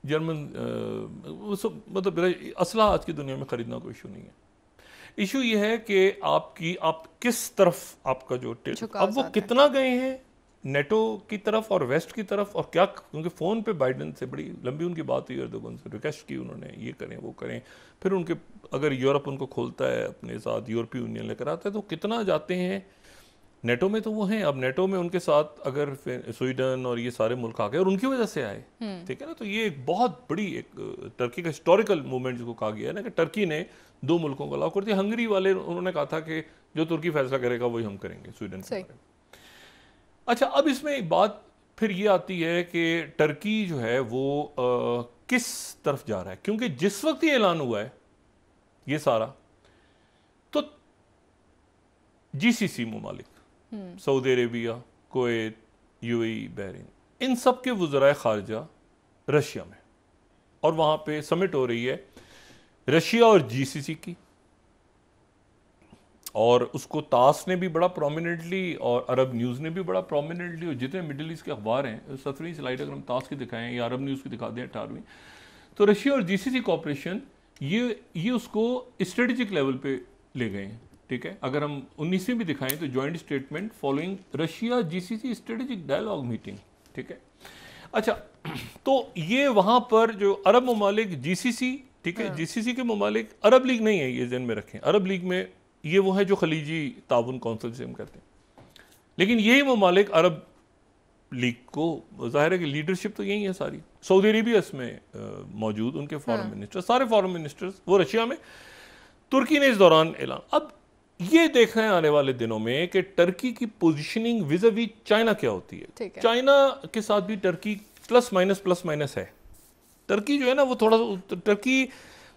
जर्मन, मतलब असला आज की दुनिया में खरीदना कोई इशू नहीं है। इशू ये है कि आप किस तरफ आपका जो अब वो कितना गए हैं नेटो की तरफ और वेस्ट की तरफ, और क्या, क्योंकि फ़ोन पे बाइडेन से बड़ी लंबी उनकी बात हुई, अर्दोगन से रिक्वेस्ट की उन्होंने, ये करें वो करें, फिर उनके अगर यूरोप उनको खोलता है अपने साथ, यूरोपीय यूनियन लेकर आता है, तो कितना जाते हैं नेटो में, तो वो हैं। अब नेटो में उनके साथ अगर स्वीडन और ये सारे मुल्क आ गए और उनकी वजह से आए, ठीक है ना, तो ये एक बहुत बड़ी एक टर्की का हिस्टोरिकल मूवमेंट जिसको कहा गया है ना, कि टर्की ने दो मुल्कों को अलाउ कर दिया। हंगरी वाले उन्होंने कहा था कि जो तुर्की फैसला करेगा वही हम करेंगे स्वीडन के बारे में। अच्छा, अब इसमें एक बात फिर ये आती है कि टर्की जो है वो किस तरफ जा रहा है, क्योंकि जिस वक्त ये ऐलान हुआ है ये सारा, तो जीसीसी ममालिक, Saudi Arabia, Kuwait, UAE, Bahrain, इन सब के वज़राए ख़ारिजा रशिया में, और वहाँ पे समिट हो रही है रशिया और जीसीसी की, और उसको तास ने भी बड़ा प्रोमिनेंटली और अरब न्यूज़ ने भी बड़ा प्रोमिनेंटली, और जितने मिडिल ईस्ट के अखबार हैं, 17वीं स्लाइड अगर हम तास की दिखाएं या अरब न्यूज़ की दिखा दें 18वीं, तो रशिया और जीसीसी कॉपरेशन ये उसको स्ट्रेटेजिक लेवल पे ले गए हैं, ठीक है। अगर हम 19वीं भी दिखाएं तो joint statement following Russia GCC strategic dialogue meeting, ठीक है। अच्छा, तो ये वहाँ पर जो अरब ममालिक जीसीसी, ठीक है, जीसीसी के ममालिक, अरब लीग नहीं है, ये ज़हन में रखें, अरब लीग में ये वो है जो खलीजी ताउन काउंसिल से हम कहते हैं, लेकिन यही ममालिक अरब लीग को, जाहिर है कि लीडरशिप तो यही है सारी, सऊदी अरेबिया इसमें मौजूद, उनके फॉरेन मिनिस्टर, सारे फॉरेन मिनिस्टर्स वो रशिया में। तुर्की ने इस दौरान ऐलान, अब ये देखना है आने वाले दिनों में कि टर्की की पोजीशनिंग विज़ावी चाइना क्या होती है। चाइना के साथ भी टर्की प्लस माइनस है। टर्की जो है ना वो थोड़ा, टर्की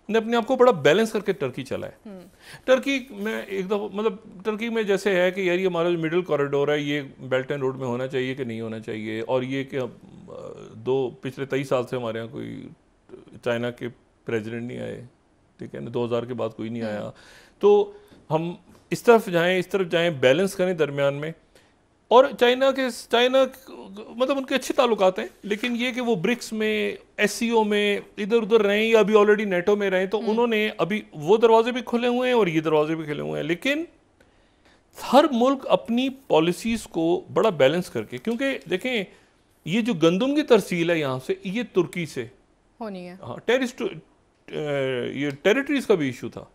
ने अपने आप को बड़ा बैलेंस करके टर्की चला है। टर्की में एक दफ़ा मतलब टर्की में जैसे है कि यार ये हमारा जो मिडिल कॉरिडोर है ये बेल्ट एंड रोड में होना चाहिए कि नहीं होना चाहिए, और ये कि पिछले 23 साल से हमारे यहाँ कोई चाइना के प्रेसिडेंट नहीं आए, ठीक है ना, 2000 के बाद कोई नहीं आया, तो हम इस तरफ जाएं बैलेंस करें दरमियान में। और चाइना मतलब उनके अच्छे ताल्लुकात हैं, लेकिन ये कि वो ब्रिक्स में एससीओ में इधर उधर रहें या अभी ऑलरेडी नेटो में रहें, तो उन्होंने अभी वो दरवाजे भी खुले हुए हैं और ये दरवाजे भी खुले हुए हैं। लेकिन हर मुल्क अपनी पॉलिसीज़ को बड़ा बैलेंस करके, क्योंकि देखें ये जो गंदम की तरसील है यहाँ से, ये तुर्की से होनी है। हाँ, ये टेरिटरीज का भी इशू था,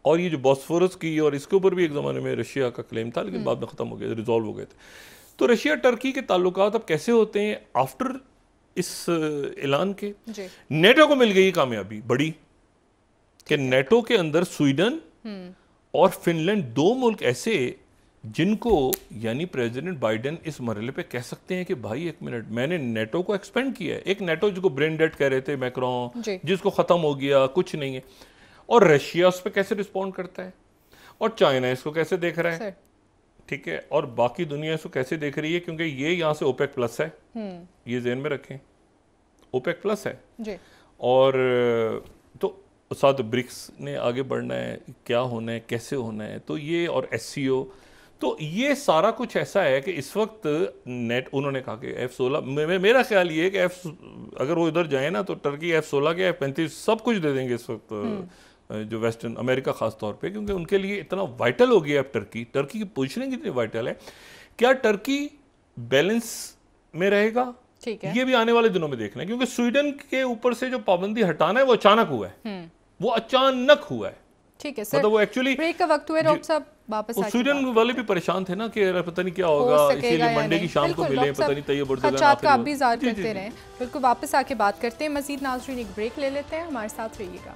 और ये जो बॉस्फोरस की, और इसके ऊपर भी एक ज़माने में रशिया का क्लेम था, लेकिन बाद में ख़त्म हो गया, रिजॉल्व हो गए थे। तो रशिया टर्की के ताल्लुकात अब कैसे होते हैं आफ्टर इस ऐलान के? नेटो को मिल गई कामयाबी बड़ी कि नेटो के अंदर स्वीडन और फिनलैंड 2 मुल्क ऐसे जिनको यानी प्रेसिडेंट बाइडेन इस मरहले पे कह सकते हैं कि भाई एक मिनट, मैंने नेटो को एक्सपेंड किया है। एक नेटो जिसको ब्रेन डेड कह रहे थे मैक्रोन, जिसको ख़त्म हो गया, कुछ नहीं है, और रशिया उस पर कैसे रिस्पॉन्ड करता है, और चाइना इसको कैसे देख रहा है, ठीक है, और बाकी दुनिया इसको कैसे देख रही है, क्योंकि ये यहाँ से ओपेक प्लस है, ये ज़हन में रखें, ओपेक प्लस है जी। और तो साथ ब्रिक्स ने आगे बढ़ना है, क्या होना है, कैसे होना है, तो ये और एससीओ, तो ये सारा कुछ ऐसा है कि इस वक्त उन्होंने कहा कि F-16, मेरा ख्याल ये है कि अगर वो इधर जाए ना तो टर्की F-16 के F-35 सब कुछ दे देंगे इस वक्त, जो वेस्टर्न अमेरिका खास तौर पे, क्योंकि उनके लिए इतना वाइटल हो गया अब टर्की की पोजीशनिंग कितनी वाइटल है। क्या टर्की बैलेंस में रहेगा, ठीक है, ये भी आने वाले दिनों में देखना है, क्योंकि स्वीडन के ऊपर से जो पाबंदी हटाना है वो अचानक हुआ है, वो अचानक हुआ है, ठीक है सर। मतलब वो एक्चुअली ब्रेक का वक्त हुआ, डॉक्टर साहब वापस स्वीडन वाले भी परेशान थे ना कि पता नहीं क्या होगा, इसीलिए मंडे की शाम को मिले, पता नहीं तैयब खदशात का आप भी ज़ाहिर करते रहें। बिल्कुल, वापस आके बात करते हैं मजीद। नाज़रीन एक ब्रेक ले लेते हैं, हमारे साथ रहिएगा।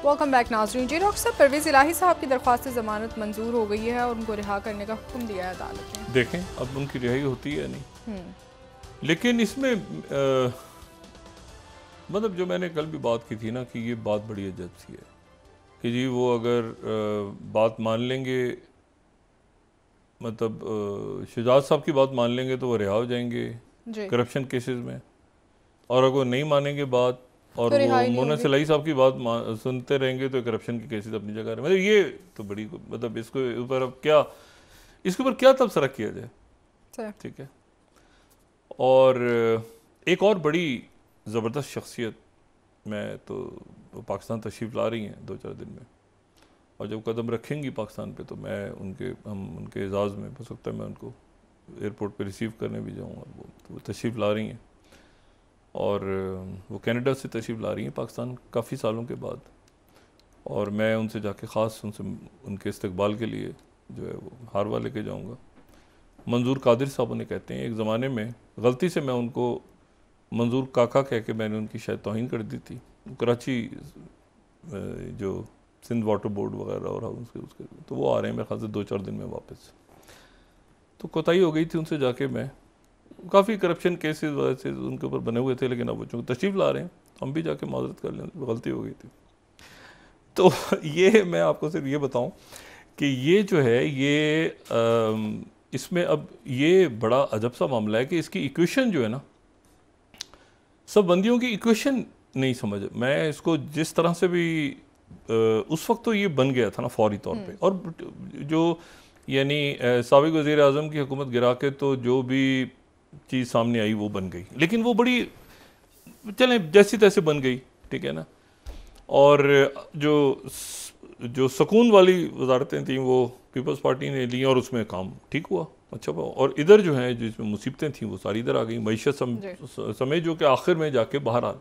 वेलकम बैक नाज़रीन। जी डॉक्टर साहब, परवेज़ इलाही साहब की दरख्वास्त जमानत मंजूर हो गई है और उनको रिहा करने का हुक्म दिया है अदालत ने। देखें अब उनकी रिहाई होती है नहीं, लेकिन इसमें मतलब जो मैंने कल भी बात की थी ना कि ये बात बड़ी अजब सी है कि जी वो अगर बात मान लेंगे, मतलब शुजात साहब की बात मान लेंगे तो वो रिहा हो जाएंगे करप्शन केसेस में, और अगर नहीं मानेंगे बात और तो वो मोना सिलाई साहब की बात सुनते रहेंगे तो करप्शन के केसेस अपनी जगह रहे। मतलब ये तो बड़ी, मतलब इसको ऊपर अब क्या, इसके ऊपर क्या तबसरा किया जाए, ठीक है। और एक और बड़ी ज़बरदस्त शख्सियत में तो पाकिस्तान तशरीफ़ ला रही हैं 2-4 दिन में, और जब कदम रखेंगी पाकिस्तान पे तो हम उनके एजाज़ में हो सकता है मैं उनको एयरपोर्ट पे रिसीव करने भी जाऊँ, और वो तशरीफ़ ला रही हैं, और वो कनाडा से तशरीफ़ ला रही हैं पाकिस्तान काफ़ी सालों के बाद, और मैं उनसे जाके ख़ास उनके इस्तकबाल के लिए जो है वो हारवा लेके जाऊँगा। मंजूर कादिर साहब उन्हें कहते हैं, एक ज़माने में गलती से मैं उनको मंजूर काका कह के मैंने उनकी शायद तौहीन कर दी थी, कराची जो सिंध वाटर बोर्ड वगैरह और उसके तो वो आ रहे हैं मेरे ख्याल से 2-4 दिन में वापस, तो कोताही हो गई थी उनसे जाके, मैं काफ़ी करप्शन केसेस वजह से उनके ऊपर बने हुए थे, लेकिन अब वो चूँकि तशरीफ़ ला रहे हैं हम भी जाके माजरत कर लें, गलती हो गई थी। तो ये मैं आपको सिर्फ ये बताऊं कि ये जो है ये इसमें अब ये बड़ा अजब सा मामला है कि इसकी इक्वेशन जो है ना, सब बंदियों की इक्वेशन नहीं समझ, मैं इसको जिस तरह से भी उस वक्त तो ये बन गया था ना फौरी तौर पे, और जो यानी साबिक वज़ीर आज़म की हुकूमत गिरा के तो जो भी चीज़ सामने आई वो बन गई, लेकिन वो बड़ी चलें जैसी तैसे बन गई, ठीक है ना। और जो सुकून वाली वजारतें थीं वो पीपल्स पार्टी ने ली और उसमें काम ठीक हुआ, अच्छा हुआ, और इधर जो है जिसमें मुसीबतें थीं वो सारी इधर आ गई, मईशत समय जो कि आखिर में जाके बाहर आ,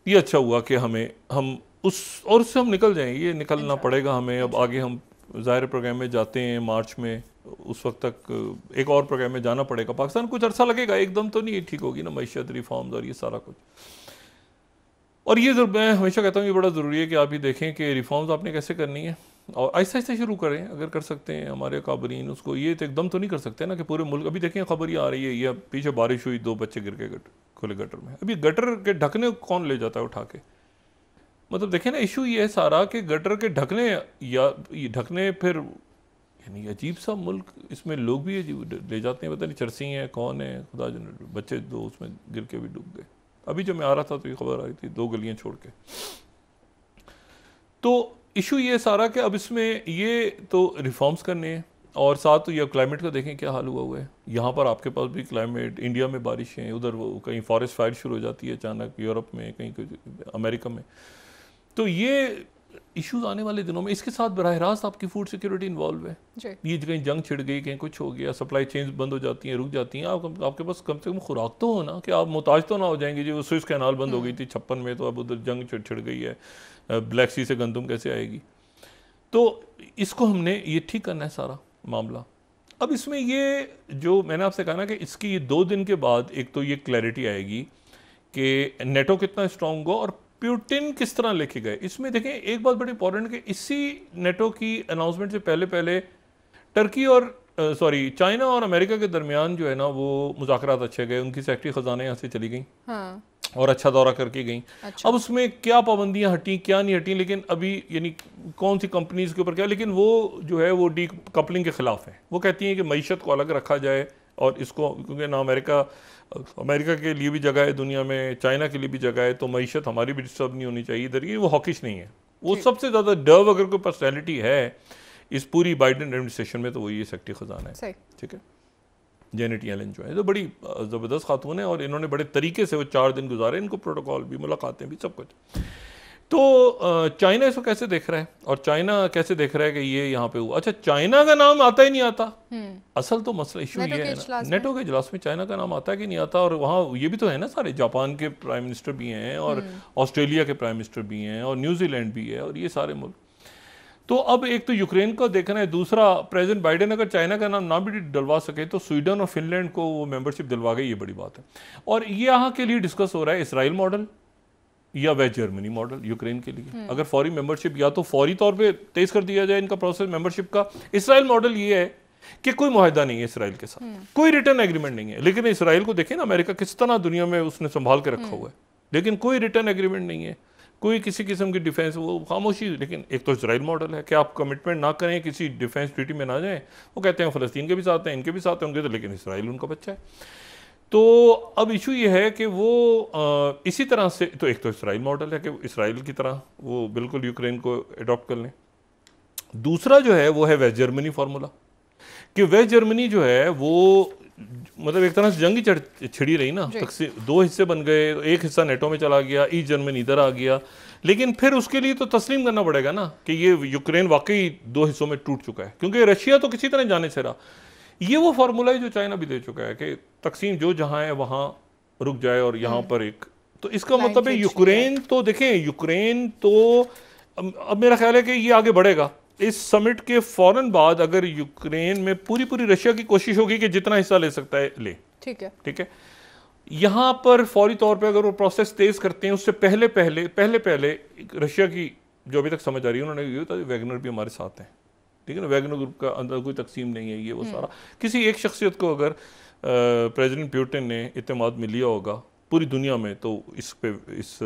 ये अच्छा हुआ कि हम उससे हम निकल जाएँ, ये निकलना पड़ेगा हमें। अब आगे हम ज़ाहिर प्रोग्राम में जाते हैं मार्च में, उस वक्त तक एक और प्रोग्राम में जाना पड़ेगा पाकिस्तान, कुछ अर्सा लगेगा, एकदम तो नहीं ठीक होगी ना मईशत रिफॉर्म्स और ये सारा कुछ। और ये मैं हमेशा कहता हूँ ये बड़ा ज़रूरी है कि आप ये देखें कि रिफॉर्म्स आपने कैसे करनी है, और आहिस्ता आहिस्ता शुरू करें अगर कर सकते हैं हमारे काबरीन उसको। ये तो एकदम तो नहीं कर सकते ना कि पूरे मुल्क, अभी देखें खबर ये आ रही है, ये पीछे बारिश हुई 2 बच्चे गिर के खुले गटर में। अभी गटर के ढकने कौन ले जाता है उठा के? मतलब देखें ना, इशू ये है सारा कि गटर के ढकने या ये ढकने, फिर यानी अजीब सा मुल्क, इसमें लोग भी ले जाते हैं, पता नहीं चरसी हैं कौन है, खुदा जाने। बच्चे 2 उसमें गिर के भी डूब गए। अभी जब मैं आ रहा था तो ये खबर आई थी 2 गलियां छोड़ के। तो इशू ये सारा कि अब इसमें ये तो रिफॉर्म्स करने हैं और साथ तो ये क्लाइमेट का देखें क्या हाल हुआ है। यहाँ पर आपके पास भी क्लाइमेट, इंडिया में बारिशें, उधर वो कहीं फॉरेस्ट फायर शुरू हो जाती है अचानक, यूरोप में कहीं अमेरिका में। तो ये इश्यूज आने वाले दिनों में, इसके साथ बराह रास्त आपकी फूड सिक्योरिटी इन्वॉल्व है। ये कहीं जंग छिड़ गई, कहीं कुछ हो गया, सप्लाई चेन्स बंद हो जाती हैं, रुक जाती हैं, आपके पास कम से कम खुराक तो हो ना, कि आप मुताज तो ना हो जाएंगे। जो स्विस कैनाल बंद हो गई थी 56 में, तो अब उधर जंग छिड़ गई है, ब्लैक सी से गंदम कैसे आएगी? तो इसको हमने ये ठीक करना है सारा मामला। अब इसमें ये जो मैंने आपसे कहा ना कि इसकी ये 2 दिन के बाद एक तो ये क्लैरिटी आएगी कि नेटो कितना स्ट्रांग हो और प्यूटिन किस तरह लेके गए। इसमें देखें एक बात बड़ी इंपॉर्टेंट कि इसी नेटो की अनाउंसमेंट से पहले टर्की और चाइना और अमेरिका के दरमियान जो है ना वो मुज़ाकरात अच्छे गए। उनकी सेक्रेटरी ख़जाना यहाँ से चली गई और अच्छा दौरा करके गई। अब उसमें क्या पाबंदियां हटी क्या नहीं हटी, लेकिन अभी यानी कौन सी कंपनीज के ऊपर क्या, लेकिन वो जो है वो डी कपलिंग के खिलाफ है। वो कहती हैं कि मईशत को अलग रखा जाए और इसको, क्योंकि ना अमेरिका के लिए भी जगह है दुनिया में, चाइना के लिए भी जगह है, तो मईशत हमारी भी डिस्टर्ब नहीं होनी चाहिए इधर। ये वो हॉकिश नहीं है। वो सबसे ज़्यादा डव अगर कोई पर्सनैलिटी है इस पूरी बाइडेन एडमिनिस्ट्रेशन में तो वो ये सेक्रेटरी ख़जाना है। ठीक है, जेनेट येलेन जो है तो बड़ी ज़बरदस्त खातून है और इन्होंने बड़े तरीके से वो 4 दिन गुजारे, इनको प्रोटोकॉल भी, मुलाकातें भी, सब कुछ। तो चाइना इसको कैसे देख रहा है और चाइना कैसे देख रहा है कि ये यहाँ पे हुआ? अच्छा, चाइना का नाम आता ही नहीं आता। असल तो मसला इशू ये है ना, नेटो के इजलास में चाइना का नाम आता है कि नहीं आता। और वहाँ ये भी तो है ना, सारे जापान के प्राइम मिनिस्टर भी हैं और ऑस्ट्रेलिया के प्राइम मिनिस्टर भी हैं और न्यूजीलैंड भी है और ये सारे मुल्क। तो अब एक तो यूक्रेन को देखना है, दूसरा प्रेसिडेंट बाइडेन अगर चाइना का नाम ना भी डलवा सके तो स्वीडन और फिनलैंड को वो मेंबरशिप दिलवा गई, ये बड़ी बात है। और ये यहाँ के लिए डिस्कस हो रहा है इसराइल मॉडल या वेस्ट जर्मनी मॉडल यूक्रेन के लिए। अगर फौरी मेंबरशिप या तो फौरी तौर पे तेज कर दिया जाए इनका प्रोसेस मेंबरशिप का। इसराइल मॉडल ये है कि कोई मुआहदा नहीं है इसराइल के साथ, कोई रिटर्न एग्रीमेंट नहीं है, लेकिन इसराइल को देखें ना अमेरिका किस तरह दुनिया में उसने संभाल के रखा हुआ है, लेकिन कोई रिटर्न एग्रीमेंट नहीं है, कोई किसी किस्म की डिफेंस, वो खामोशी। लेकिन एक तो इसराइल मॉडल है कि आप कमिटमेंट ना करें, किसी डिफेंस ट्रीटी में ना जाएं। वो कहते हैं फ़लस्तीन के भी साथ हैं, इनके भी साथ होंगे, तो लेकिन इसराइल उनका बच्चा है। तो अब इशू ये है कि वो इसी तरह से, तो एक तो इसराइल मॉडल है कि इसराइल की तरह वो बिल्कुल यूक्रेन को अडॉप्ट कर लें। दूसरा जो है वो है वेस्ट जर्मनी फार्मूला, कि वेस्ट जर्मनी जो है वो मतलब एक तरह से जंग ही छिड़ी रही ना, 2 हिस्से बन गए, एक हिस्सा नेटो में चला गया, ईस्ट जर्मनी इधर आ गया। लेकिन फिर उसके लिए तो तस्लीम करना पड़ेगा ना कि ये यूक्रेन वाकई 2 हिस्सों में टूट चुका है, क्योंकि रशिया तो किसी तरह जाने से रहा। ये वो फार्मूला है जो चाइना भी दे चुका है कि तकसीम जो जहां है वहां रुक जाए और यहाँ पर एक, तो इसका मतलब है यूक्रेन तो देखें, यूक्रेन तो अब मेरा ख्याल है कि ये आगे बढ़ेगा। इस समिट के फौरन बाद अगर यूक्रेन में पूरी रशिया की कोशिश होगी कि जितना हिस्सा ले सकता है ले, ठीक है। यहाँ पर फौरी तौर पे अगर वो प्रोसेस तेज करते हैं, उससे पहले रशिया की जो अभी तक समझ आ रही है उन्होंने ये था वैगनर भी हमारे साथ हैं, ठीक है ना। वैगनर ग्रुप का अंदर कोई तकसीम नहीं है, ये वो सारा किसी एक शख्सियत को अगर प्रेसिडेंट पुतिन ने इत्तेमाद में लिया होगा पूरी दुनिया में, तो इस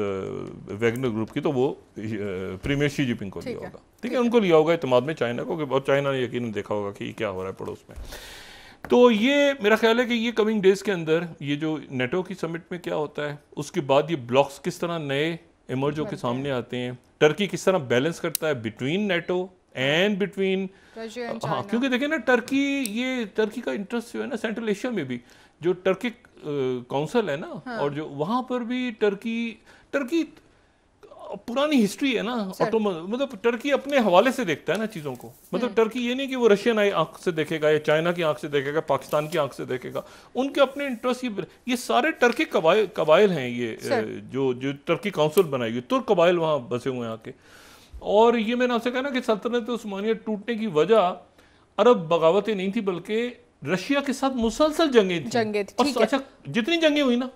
वैगनर ग्रुप की तो वो प्रीमियर शी जिनपिंग को लिया होगा, ठीक है, उनको लिया होगा इत्तेमाद में चाइना को, और चाइना ने यकीनन देखा होगा कि क्या हो रहा है पड़ोस में। तो ये मेरा ख्याल है कि ये कमिंग डेज के अंदर ये जो नेटो की समिट में क्या होता है, उसके बाद ये ब्लॉक्स किस तरह नए इमर्ज होकर सामने आते हैं, टर्की किस तरह बैलेंस करता है बिटवीन नेटो एंड बिटवीन, हाँ, क्योंकि देखिए ना टर्की का इंटरेस्ट जो है ना सेंट्रल एशिया में भी, जो टर्की काउंसिल है ना, और जो वहाँ पर भी टर्की पुरानी हिस्ट्री है ना, मतलब टर्की अपने हवाले से देखता है ना चीज़ों को। मतलब टर्की ये नहीं कि वो रशियन आंख से देखेगा या चाइना की आंख से देखेगा, पाकिस्तान की आंख से देखेगा, उनके अपने इंटरेस्ट। ये सारे टर्की कबाइल हैं, ये जो टर्की काउंसिल बनाई हुई, तुर्क कबाइल वहाँ बसे हुए हैं आके। और ये मैंने आपसे कहा ना कि सल्तनत उस्मानिया टूटने की वजह अरब बगावतें नहीं थी, बल्कि रशिया के साथ मुसलसल जंगें थी। और अच्छा, जितनी जंगें हुई ना,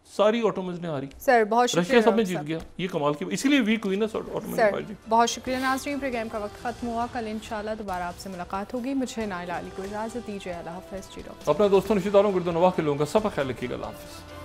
सारी ऑटोमोबाइल्स ने हारी। सर बहुत रशिया शुक्रिया सब में जीत गया, ये कमाल की, इसलिए वीक हुई ना ऑटोमोबाइल जी। बहुत शुक्रिया नाज़रीन, प्रोग्राम का वक्त खत्म हुआ। कल इंशाल्लाह दोबारा आपसे मुलाकात होगी। मुझे नाइला अली को इजाज़त दीजिए। अल्लाह हाफ़िज़ जी। अपने दोस्तों रिश्तेदारों, गिरदो नवाह के लोगों का सब ख्याल रखिएगा। अल्लाह हाफ़िज़।